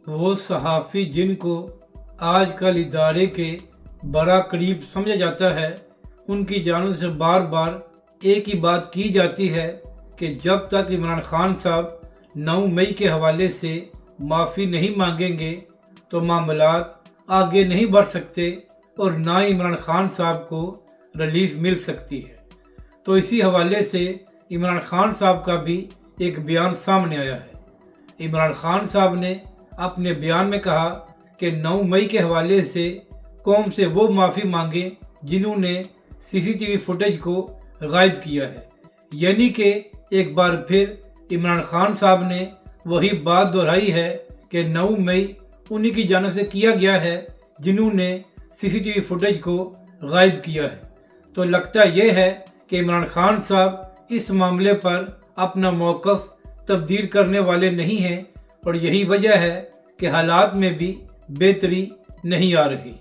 وہ صحافی جن کو آج کل ادارے کے بڑا قریب سمجھا جاتا ہے، ان کی جانب سے بار بار ایک ہی بات کی جاتی ہے کہ جب تک عمران خان صاحب 9 مئی کے حوالے سے معافی نہیں مانگیں گے تو معاملات آگے نہیں بڑھ سکتے اور نہ ہی عمران خان صاحب کو ریلیف مل سکتی ہے۔ تو اسی حوالے سے عمران خان صاحب کا بھی ایک بیان سامنے آیا ہے۔ عمران خان صاحب نے اپنے بیان میں کہا کہ 9 مئی کے حوالے سے قوم سے وہ معافی مانگے جنہوں نے CCTV فوٹیج کو غائب کیا ہے، یعنی کہ ایک بار پھر عمران خان صاحب نے وہی بات دہرائی ہے کہ 9 مئی انہی کی جانب سے کیا گیا ہے جنہوں نے CCTV فوٹیج کو غائب کیا ہے۔ تو لگتا یہ ہے کہ عمران خان صاحب اس معاملے پر اپنا موقف تبدیل کرنے والے نہیں ہیں، اور یہی وجہ ہے کہ حالات میں بھی بہتری نہیں آ رہی۔